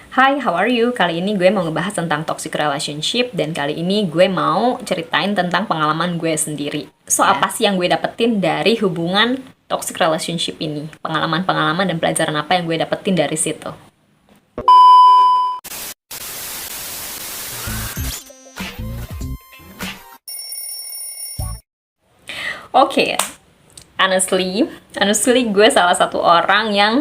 Hai, how are you? Kali ini gue mau ngebahas tentang toxic relationship dan kali ini gue mau ceritain tentang pengalaman gue sendiri. So, apa sih yang gue dapetin dari hubungan toxic relationship ini? Pengalaman-pengalaman dan pelajaran apa yang gue dapetin dari situ? Oke, honestly gue salah satu orang yang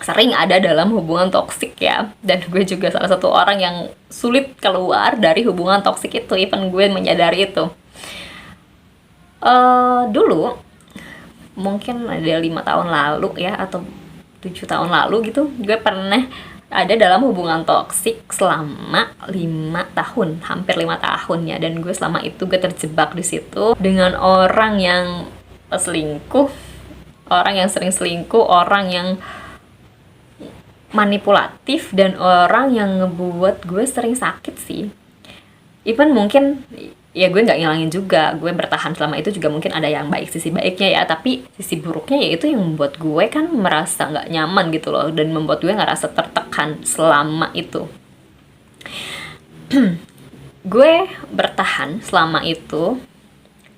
sering ada dalam hubungan toksik ya, dan gue juga salah satu orang yang sulit keluar dari hubungan toksik itu, even gue menyadari itu. Dulu mungkin ada 5 tahun lalu ya, atau 7 tahun lalu gitu, gue pernah ada dalam hubungan toksik selama 5 tahun, hampir 5 tahun ya, dan gue selama itu gue terjebak di situ dengan orang yang selingkuh, orang yang sering selingkuh, orang yang manipulatif, dan orang yang ngebuat gue sering sakit sih. Even mungkin ya gue nggak ngilangin juga, gue bertahan selama itu juga mungkin ada yang baik, sisi baiknya ya, tapi sisi buruknya ya itu yang membuat gue kan merasa nggak nyaman gitu loh, dan membuat gue ngerasa tertekan selama itu. Gue bertahan selama itu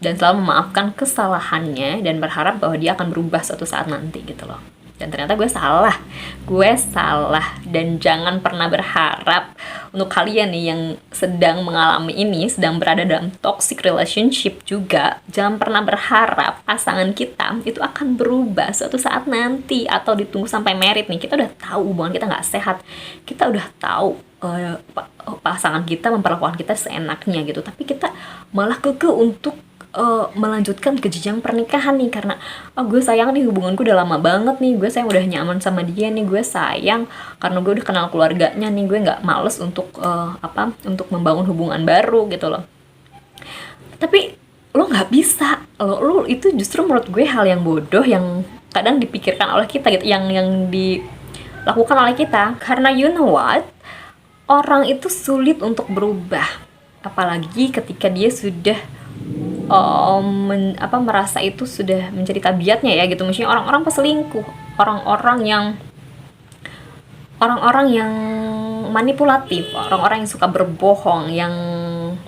dan selalu memaafkan kesalahannya dan berharap bahwa dia akan berubah suatu saat nanti gitu loh. Dan ternyata gue salah, dan jangan pernah berharap, untuk kalian nih yang sedang mengalami ini, sedang berada dalam toxic relationship juga, jangan pernah berharap pasangan kita itu akan berubah suatu saat nanti, atau ditunggu sampai married nih. Kita udah tahu hubungan kita nggak sehat, kita udah tahu pasangan kita memperlakukan kita seenaknya gitu, tapi kita malah kekeh untuk melanjutkan ke jenjang pernikahan nih, karena gue sayang nih, hubunganku udah lama banget nih, gue sayang udah nyaman sama dia nih, gue sayang karena gue udah kenal keluarganya nih, gue nggak males untuk untuk membangun hubungan baru gitu loh. Tapi lo nggak bisa, lo itu justru menurut gue hal yang bodoh yang kadang dipikirkan oleh kita gitu, yang dilakukan oleh kita, karena you know what, orang itu sulit untuk berubah, apalagi ketika dia sudah merasa itu sudah menjadi tabiatnya ya gitu. Maksudnya orang-orang peselingkuh, orang-orang yang manipulatif, orang-orang yang suka berbohong, yang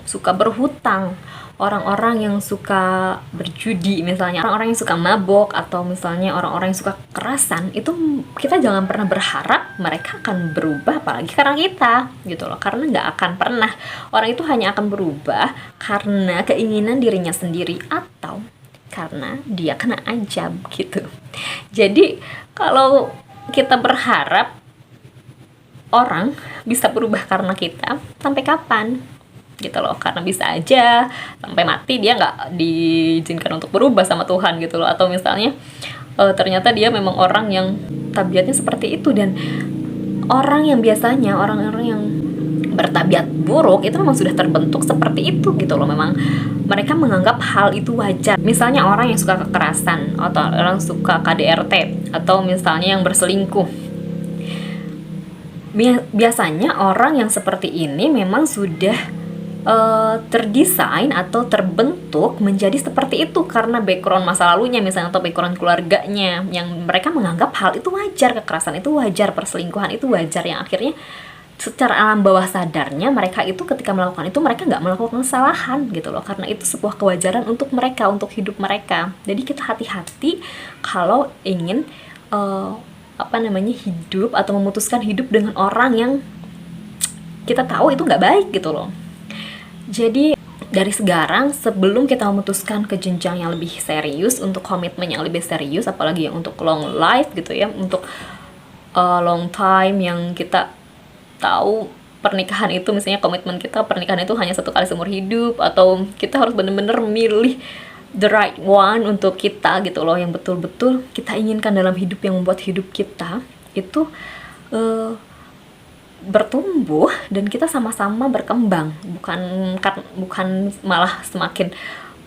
suka berhutang, orang-orang yang suka berjudi misalnya, orang-orang yang suka mabok, atau misalnya orang-orang yang suka kekerasan, itu kita jangan pernah berharap mereka akan berubah, apalagi karena kita gitu loh, karena nggak akan pernah. Orang itu hanya akan berubah karena keinginan dirinya sendiri, atau karena dia kena ajab gitu. Jadi kalau kita berharap orang bisa berubah karena kita, sampai kapan gitu loh, karena bisa aja sampai mati dia nggak diizinkan untuk berubah sama Tuhan gitu loh, atau misalnya ternyata dia memang orang yang tabiatnya seperti itu, dan orang-orang yang bertabiat buruk itu memang sudah terbentuk seperti itu gitu loh. Memang mereka menganggap hal itu wajar. Misalnya orang yang suka kekerasan, atau orang suka KDRT, atau misalnya yang berselingkuh, biasanya orang yang seperti ini memang sudah terdesain atau terbentuk menjadi seperti itu karena background masa lalunya misalnya, atau background keluarganya, yang mereka menganggap hal itu wajar, kekerasan itu wajar, perselingkuhan itu wajar, yang akhirnya secara alam bawah sadarnya mereka itu ketika melakukan itu, mereka nggak melakukan kesalahan gitu loh, karena itu sebuah kewajaran untuk mereka, untuk hidup mereka. Jadi kita hati-hati kalau ingin hidup atau memutuskan hidup dengan orang yang kita tahu itu nggak baik gitu loh. Jadi dari sekarang, sebelum kita memutuskan ke jenjang yang lebih serius, untuk komitmen yang lebih serius, apalagi yang untuk long life gitu ya, untuk long time, yang kita tahu pernikahan itu, misalnya komitmen kita pernikahan itu hanya 1 kali seumur hidup, atau kita harus benar-benar milih the right one untuk kita gitu loh, yang betul-betul kita inginkan dalam hidup, yang membuat hidup kita itu bertumbuh dan kita sama-sama berkembang, bukan malah semakin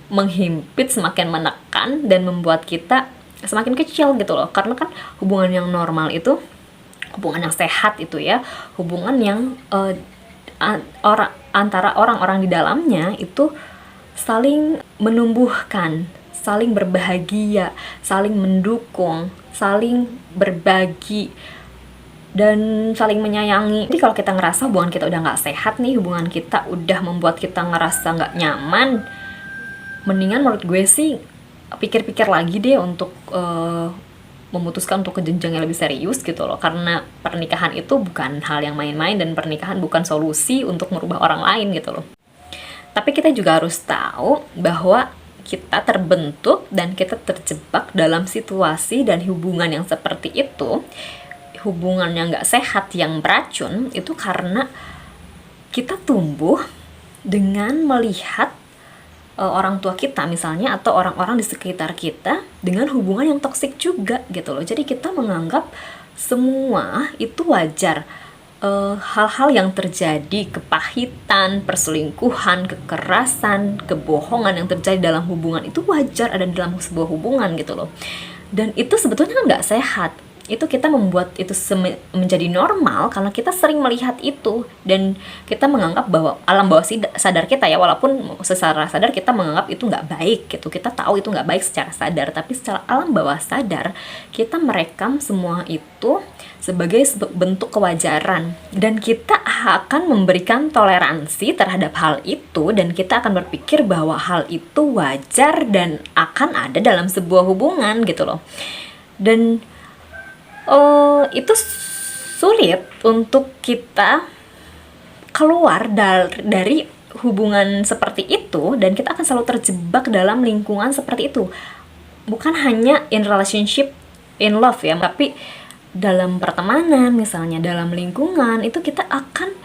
menghimpit, semakin menekan, dan membuat kita semakin kecil gitu loh. Karena kan hubungan yang normal itu, hubungan yang sehat itu ya, hubungan yang antara orang-orang di dalamnya itu saling menumbuhkan, saling berbahagia, saling mendukung, saling berbagi dan saling menyayangi. Jadi kalau kita ngerasa hubungan kita udah nggak sehat nih, hubungan kita udah membuat kita ngerasa nggak nyaman, mendingan menurut gue sih pikir-pikir lagi deh untuk memutuskan untuk ke jenjang yang lebih serius gitu loh. Karena pernikahan itu bukan hal yang main-main, dan pernikahan bukan solusi untuk merubah orang lain gitu loh. Tapi kita juga harus tahu bahwa kita terbentuk dan kita terjebak dalam situasi dan hubungan yang seperti itu, hubungan yang nggak sehat, yang beracun, itu karena kita tumbuh dengan melihat orang tua kita misalnya, atau orang-orang di sekitar kita dengan hubungan yang toksik juga gitu loh. Jadi kita menganggap semua itu wajar. Hal-hal yang terjadi, kepahitan, perselingkuhan, kekerasan, kebohongan yang terjadi dalam hubungan itu wajar ada dalam sebuah hubungan gitu loh. Dan itu sebetulnya kan nggak sehat. Itu kita membuat itu menjadi normal karena kita sering melihat itu, dan kita menganggap bahwa alam bawah sadar kita ya, walaupun secara sadar kita menganggap itu nggak baik gitu, kita tahu itu nggak baik secara sadar, tapi secara alam bawah sadar kita merekam semua itu sebagai bentuk kewajaran, dan kita akan memberikan toleransi terhadap hal itu, dan kita akan berpikir bahwa hal itu wajar dan akan ada dalam sebuah hubungan gitu loh. Dan itu sulit untuk kita keluar dari hubungan seperti itu, dan kita akan selalu terjebak dalam lingkungan seperti itu. Bukan hanya in relationship, in love ya, tapi dalam pertemanan misalnya, dalam lingkungan itu kita akan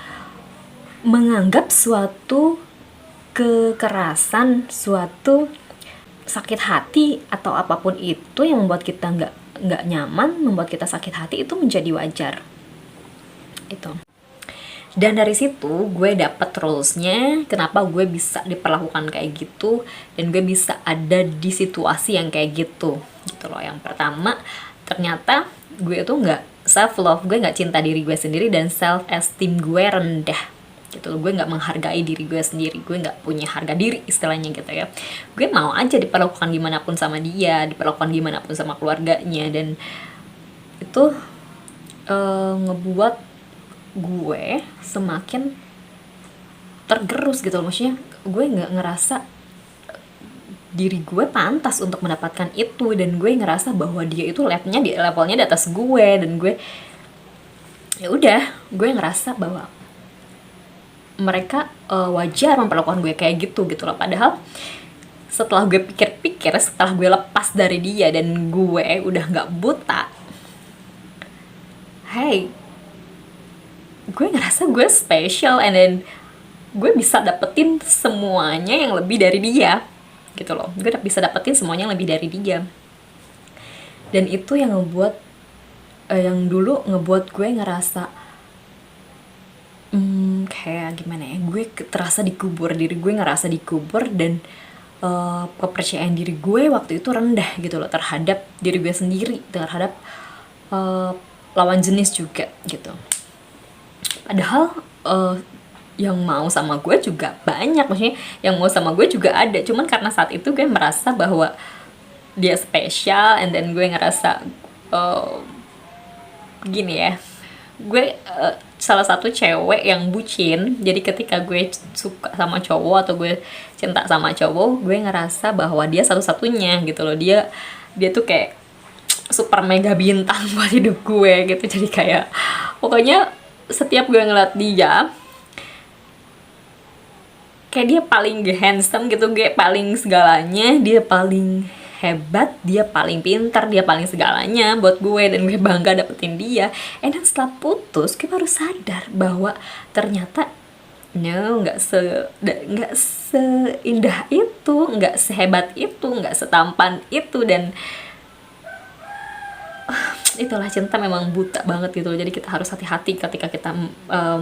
menganggap suatu kekerasan, suatu sakit hati atau apapun itu yang membuat kita nggak nyaman, membuat kita sakit hati, itu menjadi wajar itu. Dan dari situ gue dapet rulesnya kenapa gue bisa diperlakukan kayak gitu, dan gue bisa ada di situasi yang kayak gitu loh. Yang pertama, ternyata gue itu nggak self love, gue nggak cinta diri gue sendiri, dan self esteem gue rendah gitu loh. Gue nggak menghargai diri gue sendiri, gue nggak punya harga diri istilahnya gitu ya. Gue mau aja diperlakukan gimana pun sama dia, diperlakukan gimana pun sama keluarganya, dan itu ngebuat gue semakin tergerus gitu loh. Maksudnya gue nggak ngerasa diri gue pantas untuk mendapatkan itu, dan gue ngerasa bahwa dia itu levelnya di atas gue, dan gue ya udah, gue ngerasa bahwa mereka wajar memperlakukan gue kayak gitu loh. Padahal setelah gue pikir-pikir, setelah gue lepas dari dia dan gue udah nggak buta, hey, gue ngerasa gue special, and then gue bisa dapetin semuanya yang lebih dari dia gitu loh. Gue bisa dapetin semuanya yang lebih dari dia, dan itu yang ngebuat yang dulu ngebuat gue ngerasa kayak gimana ya, gue terasa dikubur, diri gue ngerasa dikubur, dan kepercayaan diri gue waktu itu rendah gitu loh, terhadap diri gue sendiri, terhadap lawan jenis juga gitu. Padahal yang mau sama gue juga banyak, maksudnya yang mau sama gue juga ada, cuman karena saat itu gue merasa bahwa dia spesial, and then gue ngerasa gini ya, gue salah satu cewek yang bucin. Jadi ketika gue suka sama cowok atau gue cinta sama cowok, gue ngerasa bahwa dia satu-satunya gitu loh. Dia tuh kayak super mega bintang buat hidup gue gitu. Jadi kayak pokoknya setiap gue ngeliat dia, kayak dia paling handsome gitu, gue paling segalanya, dia paling hebat, dia paling pintar, dia paling segalanya buat gue, dan gue bangga dapetin dia. Dan setelah putus, gue baru sadar bahwa ternyata nggak seindah itu, nggak sehebat itu, nggak setampan itu, dan itulah, cinta memang buta banget gitu. Jadi kita harus hati-hati ketika kita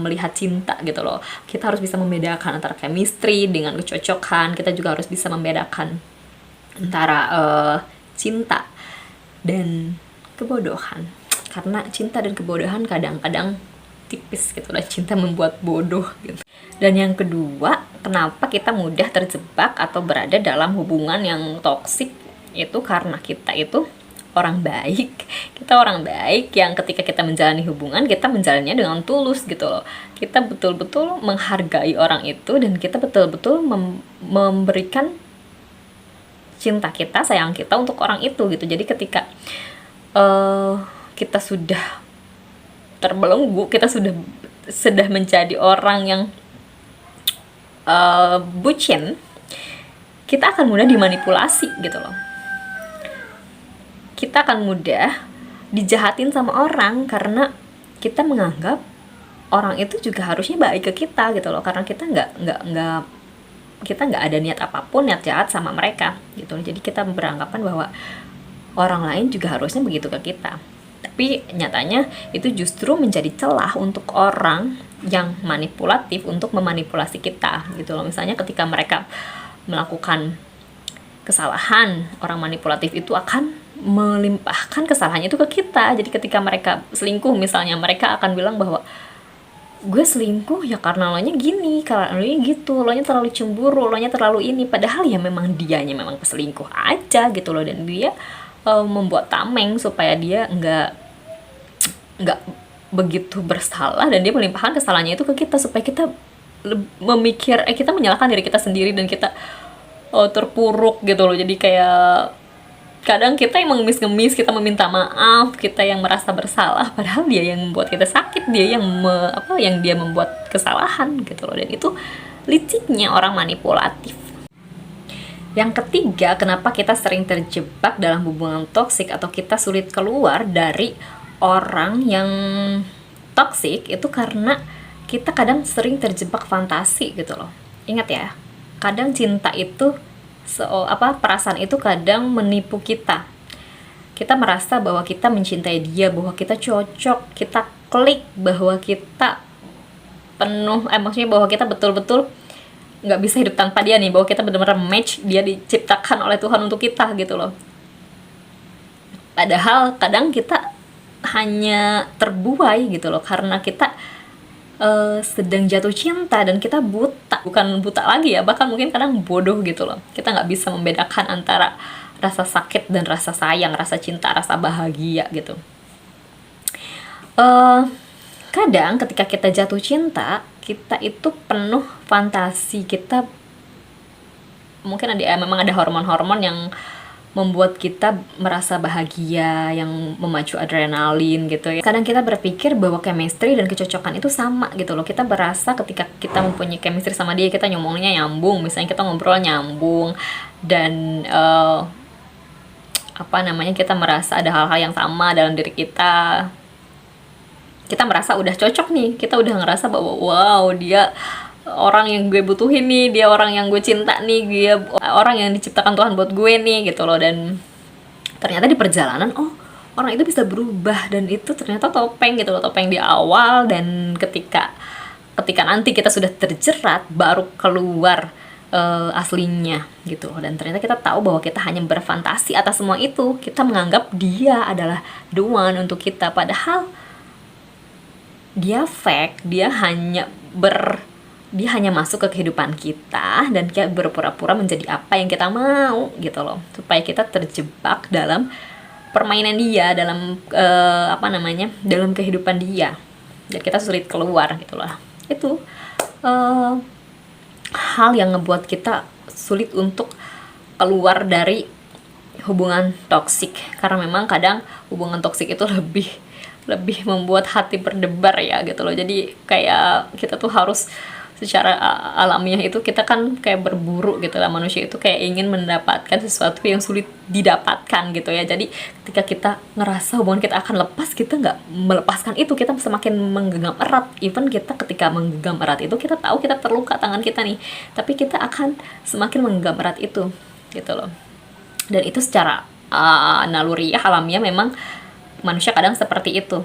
melihat cinta gitu loh. Kita harus bisa membedakan antara chemistry dengan kecocokan. Kita juga harus bisa membedakan antara cinta dan kebodohan, karena cinta dan kebodohan kadang-kadang tipis gitu lah. Cinta membuat bodoh gitu. Dan yang kedua, kenapa kita mudah terjebak atau berada dalam hubungan yang toksik, itu karena kita itu orang baik, kita orang baik yang ketika kita menjalani hubungan, kita menjalannya dengan tulus gitu loh. Kita betul-betul menghargai orang itu, dan kita betul-betul memberikan cinta kita, sayang kita untuk orang itu gitu. Jadi ketika kita sudah terbelenggu, kita sudah menjadi orang yang bucin, kita akan mudah dimanipulasi gitu loh. Kita akan mudah dijahatin sama orang karena kita menganggap orang itu juga harusnya baik ke kita gitu loh, karena kita nggak ada niat apapun, niat jahat sama mereka gitu. Jadi kita beranggapan bahwa orang lain juga harusnya begitu ke kita. Tapi nyatanya itu justru menjadi celah untuk orang yang manipulatif untuk memanipulasi kita gitu loh. Misalnya ketika mereka melakukan kesalahan, orang manipulatif itu akan melimpahkan kesalahannya itu ke kita. Jadi ketika mereka selingkuh misalnya, mereka akan bilang bahwa gue selingkuh ya karena lo nya gini, karena lo nya gitu, lo nya terlalu cemburu, lo nya terlalu ini. Padahal ya memang dianya memang peselingkuh aja gitu loh, dan dia membuat tameng supaya dia nggak begitu bersalah, dan dia melimpahkan kesalahannya itu ke kita supaya kita kita menyalahkan diri kita sendiri, dan kita terpuruk gitu loh. Jadi kayak kadang kita yang mengemis-ngemis, kita meminta maaf, kita yang merasa bersalah, padahal dia yang membuat kita sakit, dia yang dia membuat kesalahan gitu loh. Dan itu liciknya orang manipulatif. Yang ketiga, kenapa kita sering terjebak dalam hubungan toksik atau kita sulit keluar dari orang yang toksik, itu karena kita kadang sering terjebak fantasi gitu loh. Ingat ya, kadang cinta itu perasaan itu kadang menipu kita. Kita merasa bahwa kita mencintai dia, bahwa kita cocok, kita klik, bahwa kita maksudnya bahwa kita betul-betul nggak bisa hidup tanpa dia nih, bahwa kita benar-benar match, dia diciptakan oleh Tuhan untuk kita gitu loh. Padahal kadang kita hanya terbuai gitu loh, karena kita sedang jatuh cinta dan kita bukan buta lagi ya, bahkan mungkin kadang bodoh gitu loh. Kita nggak bisa membedakan antara rasa sakit dan rasa sayang, rasa cinta, rasa bahagia gitu. Kadang ketika kita jatuh cinta, kita itu penuh fantasi, kita mungkin memang ada hormon-hormon yang membuat kita merasa bahagia, yang memacu adrenalin gitu ya. Kadang kita berpikir bahwa chemistry dan kecocokan itu sama gitu loh. Kita berasa ketika kita mempunyai chemistry sama dia, kita ngomongnya nyambung, misalnya kita ngobrol nyambung, dan kita merasa ada hal-hal yang sama dalam diri kita. Kita merasa udah cocok nih, kita udah ngerasa bahwa wow, dia orang yang gue butuhin nih, dia orang yang gue cinta nih, dia orang yang diciptakan Tuhan buat gue nih gitu loh. Dan ternyata di perjalanan orang itu bisa berubah, dan itu ternyata topeng gitu loh, topeng di awal. Dan ketika nanti kita sudah terjerat, baru keluar aslinya gitu loh. Dan ternyata kita tahu bahwa kita hanya berfantasi atas semua itu, kita menganggap dia adalah the one untuk kita, padahal dia fake, dia hanya masuk ke kehidupan kita, dan dia berpura-pura menjadi apa yang kita mau gitu loh, supaya kita terjebak dalam permainan dia, dalam dalam kehidupan dia, dan kita sulit keluar gitu loh. Itu hal yang ngebuat kita sulit untuk keluar dari hubungan toksik, karena memang kadang hubungan toksik itu lebih membuat hati berdebar ya gitu loh. Jadi kayak kita tuh harus secara alamiah itu, kita kan kayak berburu gitu lah, manusia itu kayak ingin mendapatkan sesuatu yang sulit didapatkan gitu ya. Jadi ketika kita ngerasa hubungan kita akan lepas, kita nggak melepaskan itu, kita semakin menggenggam erat. Even kita ketika menggenggam erat itu, kita tahu kita terluka tangan kita nih, tapi kita akan semakin menggenggam erat itu gitu loh. Dan itu secara naluriah, alamiah, memang manusia kadang seperti itu.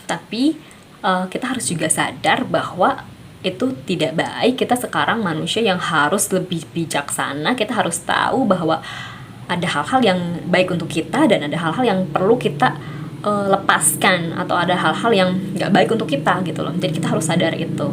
Tapi kita harus juga sadar bahwa itu tidak baik. Kita sekarang manusia yang harus lebih bijaksana. Kita harus tahu bahwa ada hal-hal yang baik untuk kita, dan ada hal-hal yang perlu kita lepaskan, atau ada hal-hal yang gak baik untuk kita gitu loh. Jadi kita harus sadar itu.